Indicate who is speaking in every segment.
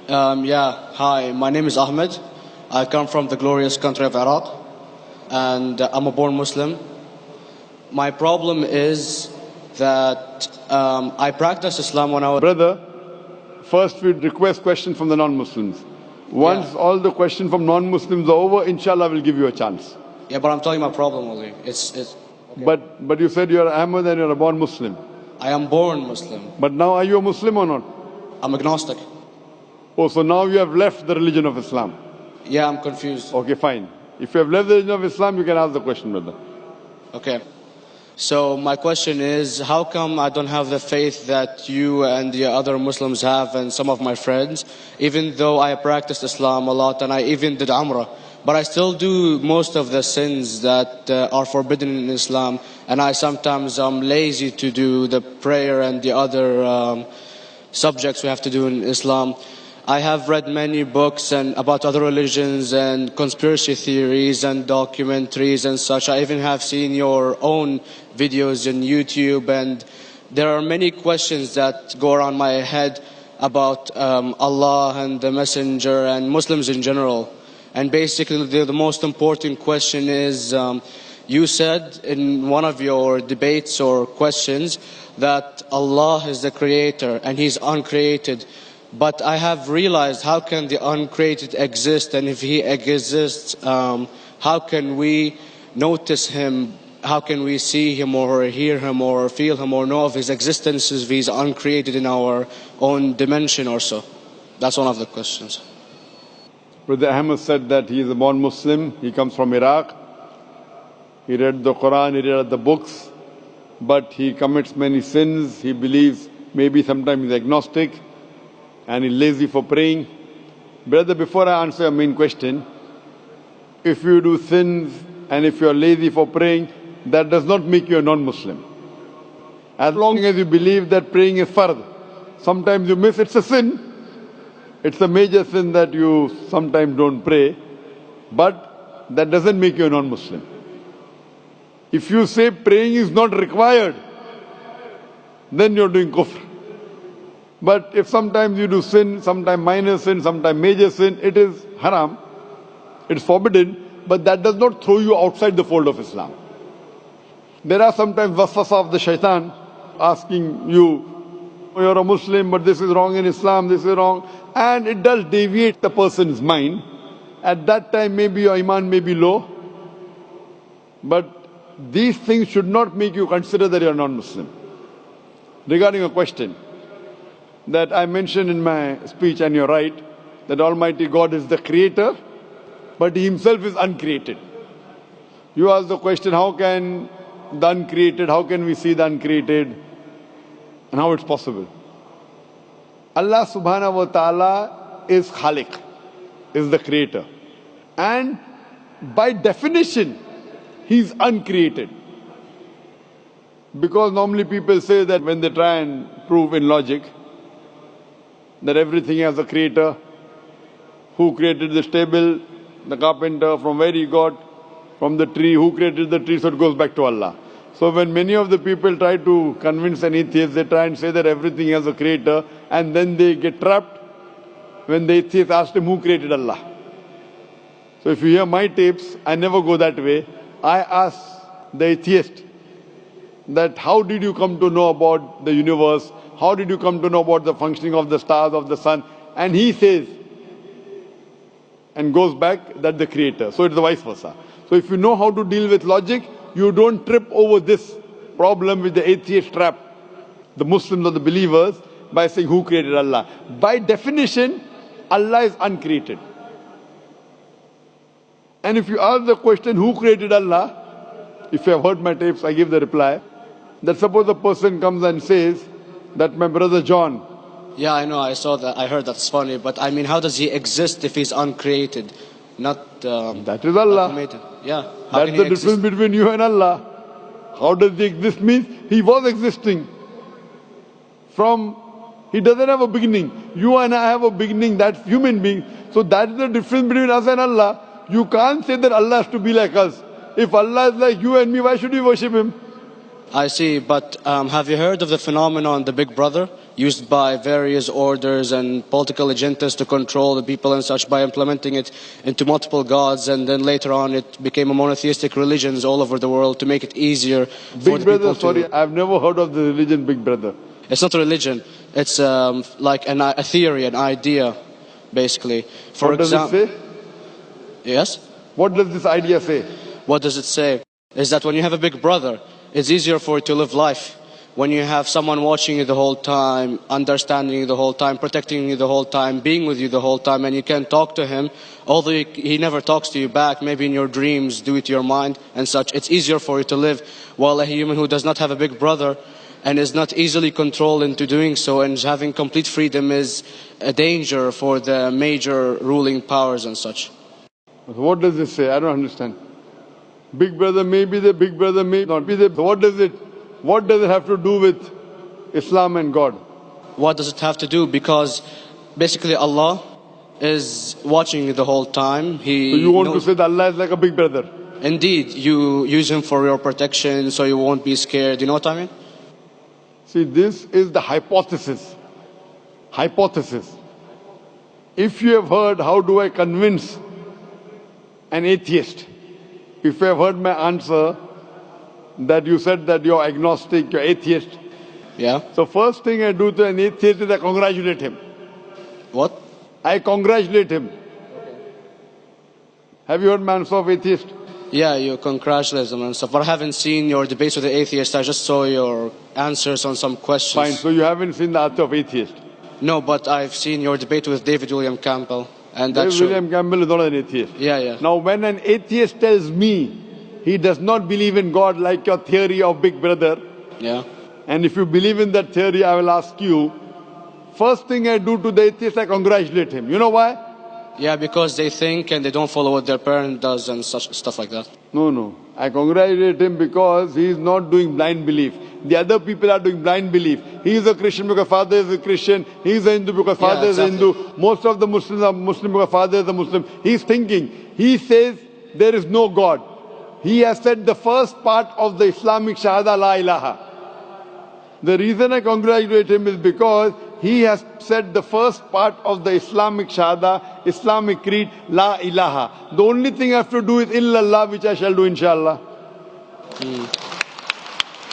Speaker 1: Hi, my name is Ahmed. I come from the glorious country of Iraq, and I'm a born Muslim. My problem is that I practiced Islam when I was...
Speaker 2: Brother, first we request questions from the non-Muslims. Once all the questions from non-Muslims are over, inshallah we'll give you a chance.
Speaker 1: Yeah, but I'm telling you my problem only. Okay.
Speaker 2: But you said you're Ahmed and you're a born Muslim.
Speaker 1: I am born Muslim.
Speaker 2: But now are you a Muslim or not?
Speaker 1: I'm agnostic.
Speaker 2: Oh, so now you have left the religion of Islam.
Speaker 1: Yeah, I'm confused.
Speaker 2: Okay, fine. If you have left the religion of Islam, you can ask the question, brother.
Speaker 1: Okay. So my question is, how come I don't have the faith that you and the other Muslims have and some of my friends, even though I practiced Islam a lot and I even did Umrah, but I still do most of the sins that are forbidden in Islam, and I sometimes am lazy to do the prayer and the other subjects we have to do in Islam. I have read many books and about other religions and conspiracy theories and documentaries and such. I even have seen your own videos on YouTube, and there are many questions that go around my head about Allah and the Messenger and Muslims in general. And basically the most important question is, you said in one of your debates or questions that Allah is the creator and He's uncreated. But I have realized, how can the uncreated exist? And if He exists, how can we notice Him? How can we see Him or hear Him or feel Him or know of His existence if He's uncreated in our own dimension or so? That's one of the questions.
Speaker 2: Brother Ahmed said that he is a born Muslim. He comes from Iraq. He read the Quran, he read the books, but he commits many sins. He believes, maybe sometimes he's agnostic, and he's lazy for praying. Brother, before I answer your main question, if you do sins and if you are lazy for praying, that does not make you a non-Muslim. As long as you believe that praying is fard, sometimes you miss, it's a sin. It's a major sin that you sometimes don't pray, but that doesn't make you a non-Muslim. If you say praying is not required, then you're doing kufr. But if sometimes you do sin, sometimes minor sin, sometimes major sin, it is haram, it's forbidden, but that does not throw you outside the fold of Islam. There are sometimes waswasa of the shaitan asking you, you're a Muslim, but this is wrong in Islam, this is wrong. And it does deviate the person's mind. At that time, maybe your iman may be low. But these things should not make you consider that you're non-Muslim. Regarding a question that I mentioned in my speech, and you're right, that Almighty God is the creator, but He Himself is uncreated. You ask the question, how can the uncreated, how can we see the uncreated, and how it's possible? Allah subhanahu wa ta'ala is Khaliq, is the creator. And by definition, He's uncreated. Because normally people say that when they try and prove in logic that everything has a creator, who created this table, the carpenter, from where he got, from the tree, who created the tree, so it goes back to Allah. So when many of the people try to convince an atheist, they try and say that everything has a creator, and then they get trapped when the atheist asks him who created Allah. So if you hear my tapes, I never go that way. I ask the atheist that how did you come to know about the universe? How did you come to know about the functioning of the stars, of the sun? And he says, and goes back, that the creator. So it's the vice versa. So if you know how to deal with logic, you don't trip over this problem with the atheist trap, the Muslims or the believers, by saying who created Allah. By definition, Allah is uncreated. And if you ask the question, who created Allah? If you have heard my tapes, I give the reply, that suppose a person comes and says that my brother John.
Speaker 1: Yeah, I know, I saw that, I heard that's funny, but I mean, how does he exist if he's uncreated? Not
Speaker 2: that is Allah.
Speaker 1: Yeah.
Speaker 2: That's the difference between you and Allah. How does he exist? Means he was existing. He doesn't have a beginning. You and I have a beginning, that's human being. So that's the difference between us and Allah. You can't say that Allah has to be like us. If Allah is like you and me, why should we worship Him?
Speaker 1: I see, but have you heard of the phenomenon, the Big Brother, used by various orders and political agendas to control the people and such by implementing it into multiple gods, and then later on it became a monotheistic religions all over the world to make it easier for
Speaker 2: Big
Speaker 1: the
Speaker 2: Brother,
Speaker 1: people to...
Speaker 2: sorry, I've never heard of the religion Big Brother.
Speaker 1: It's not a religion. It's like a theory, an idea, basically. For
Speaker 2: What does it say?
Speaker 1: Yes?
Speaker 2: What does this idea say?
Speaker 1: What does it say? Is that when you have a big brother, it's easier for you to live life. When you have someone watching you the whole time, understanding you the whole time, protecting you the whole time, being with you the whole time, and you can talk to him, although he never talks to you back, maybe in your dreams, do it to your mind and such, it's easier for you to live. While a human who does not have a big brother and is not easily controlled into doing so and having complete freedom is a danger for the major ruling powers and such.
Speaker 2: What does this say? I don't understand. Big Brother may be there, Big Brother may not be there. So what does it have to do with Islam and God?
Speaker 1: What does it have to do? Because basically Allah is watching you the whole time.
Speaker 2: So you want to say that Allah is like a big brother?
Speaker 1: Indeed, you use him for your protection so you won't be scared. You know what I mean?
Speaker 2: See, this is the hypothesis. Hypothesis. If you have heard, how do I convince an atheist? If you have heard my answer, that you said that you're agnostic, you're atheist.
Speaker 1: Yeah.
Speaker 2: So first thing I do to an atheist is I congratulate him.
Speaker 1: What?
Speaker 2: I congratulate him. Have you heard my answer of atheist?
Speaker 1: Yeah, you congratulate them and stuff. But I haven't seen your debates with the atheist. I just saw your answers on some questions.
Speaker 2: Fine, so you haven't seen the answer of atheist?
Speaker 1: No, but I've seen your debate with David William Campbell. And
Speaker 2: David William Campbell is not an atheist.
Speaker 1: Yeah.
Speaker 2: Now when an atheist tells me he does not believe in God like your theory of Big Brother,
Speaker 1: yeah,
Speaker 2: and if you believe in that theory, I will ask you, first thing I do to the atheist, I congratulate him. You know why?
Speaker 1: Yeah, because they think and they don't follow what their parent does and such stuff like that.
Speaker 2: No. I congratulate him because he is not doing blind belief. The other people are doing blind belief. He is a Christian because father is a Christian. He is a Hindu because father is a Hindu. Most of the Muslims are Muslim because father is a Muslim. He is thinking. He says there is no God. He has said the first part of the Islamic Shahada, La ilaha. The reason I congratulate him is because he has said the first part of the Islamic Shahada, Islamic Creed, La ilaha. The only thing I have to do is illallah, which I shall do inshallah.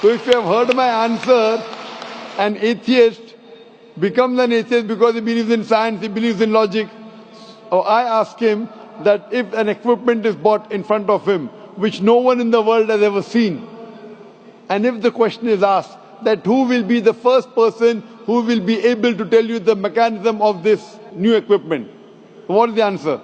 Speaker 2: So if you have heard my answer, an atheist becomes an atheist because he believes in science, he believes in logic. Or I ask him that if an equipment is bought in front of him, which no one in the world has ever seen, and if the question is asked that who will be the first person who will be able to tell you the mechanism of this new equipment, what is the answer?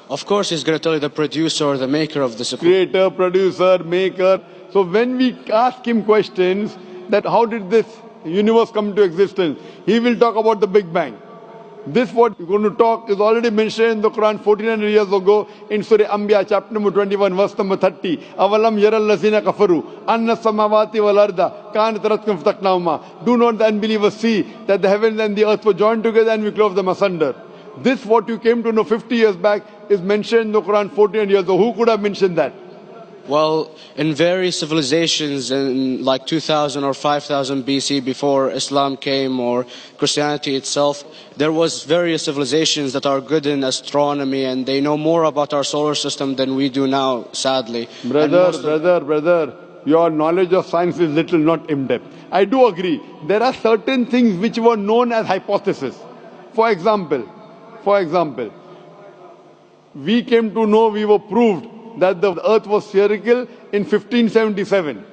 Speaker 1: Of course he's going to tell you the producer or the maker of this equipment.
Speaker 2: Creator, producer, maker. So when we ask him questions that how did this universe come into existence, he will talk about the Big Bang. This what we're going to talk is already mentioned in the Quran 1400 years ago in Surah Anbiya chapter number 21 verse number 30. Avalam yaral lazina kafaru anna samawati wal arda kanat ratkum fataqnahuma. Do not the unbelievers see that the heavens and the earth were joined together and we clove them asunder. This what you came to know 50 years back is mentioned in the Quran 1400 years ago. Who could have mentioned that?
Speaker 1: Well, in various civilizations in like 2000 or 5000 BC before Islam came or Christianity itself, there was various civilizations that are good in astronomy and they know more about our solar system than we do now, sadly.
Speaker 2: Brother, your knowledge of science is little, not in-depth. I do agree. There are certain things which were known as hypotheses. For example, we came to know, we were proved that the earth was spherical in 1577.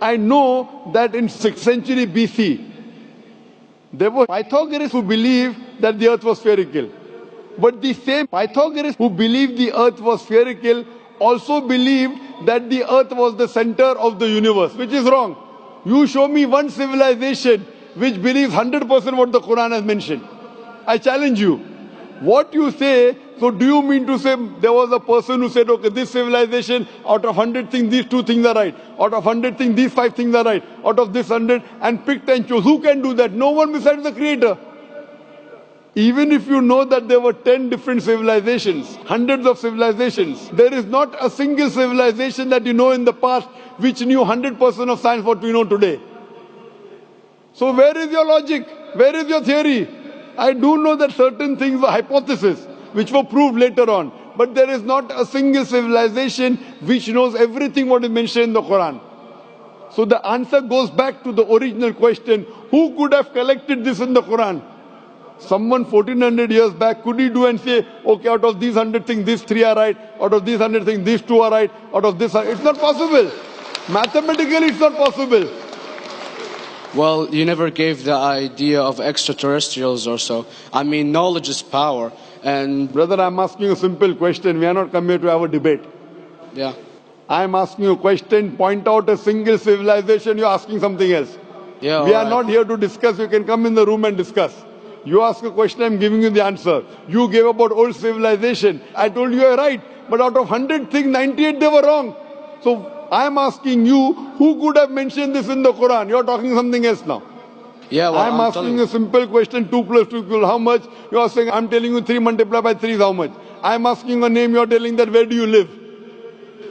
Speaker 2: I know that in 6th century BC, there were Pythagoras who believed that the earth was spherical. But the same Pythagoras who believed the earth was spherical also believed that the earth was the center of the universe, which is wrong. You show me one civilization which believes 100% what the Quran has mentioned. I challenge you. What you say, so do you mean to say there was a person who said, okay, this civilization, out of 100 things, these 2 things are right. Out of 100 things, these 5 things are right. Out of this 100, and picked and chose. Who can do that? No one besides the Creator. Even if you know that there were 10 different civilizations, hundreds of civilizations, there is not a single civilization that you know in the past which knew 100% of science what we know today. So where is your logic? Where is your theory? I do know that certain things were hypotheses which were proved later on. But there is not a single civilization which knows everything what is mentioned in the Quran. So the answer goes back to the original question, who could have collected this in the Quran? Someone 1400 years back, could he do and say, okay, out of these 100 things, these 3 are right, out of these 100 things, these 2 are right, out of this, it's not possible. Mathematically, it's not possible.
Speaker 1: Well, you never gave the idea of extraterrestrials or so. I mean, knowledge is power. And
Speaker 2: brother, I'm asking you a simple question. We are not come here to have a debate.
Speaker 1: Yeah.
Speaker 2: I'm asking you a question. Point out a single civilization. You're asking something else.
Speaker 1: Yeah.
Speaker 2: We are not here to discuss. You can come in the room and discuss. You ask a question, I'm giving you the answer. You gave about old civilization. I told you you're right. But out of 100 things, 98 they were wrong. So I'm asking you, who could have mentioned this in the Quran? You're talking something else now.
Speaker 1: Yeah, well,
Speaker 2: I'm asking a simple question, 2 plus 2 equals how much? You are saying, I'm telling you 3 multiplied by 3 is how much? I'm asking a name, you're telling that where do you live?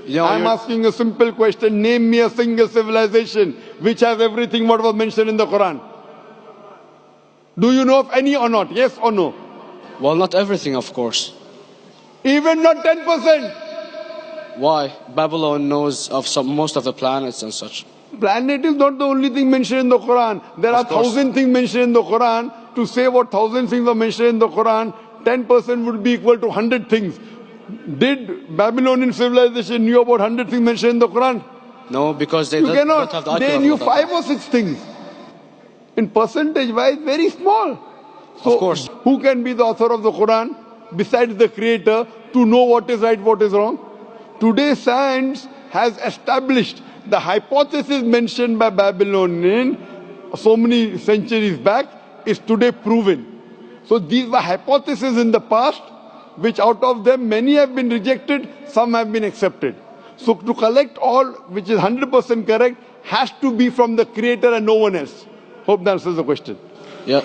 Speaker 2: I'm asking a simple question, name me a single civilization which has everything what was mentioned in the Quran. Do you know of any or not? Yes or no?
Speaker 1: Well, not everything, of course.
Speaker 2: Even not 10%.
Speaker 1: Why? Babylon knows of most of the planets and such.
Speaker 2: Planet is not the only thing mentioned in the Quran. There are 1,000 things mentioned in the Quran. To say what 1,000 things are mentioned in the Quran, 10% would be equal to 100 things. Did Babylonian civilization knew about 100 things mentioned in the Quran?
Speaker 1: No, because they don't have the
Speaker 2: They knew 5 or 6 things. In percentage wise, very small. So,
Speaker 1: of course.
Speaker 2: Who can be the author of the Quran besides the creator to know what is right, what is wrong? Today science has established the hypothesis mentioned by Babylonian so many centuries back is today proven. So these were hypotheses in the past, which out of them many have been rejected, some have been accepted. So to collect all which is 100% correct has to be from the creator and no one else. Hope that answers the question.
Speaker 1: Yeah.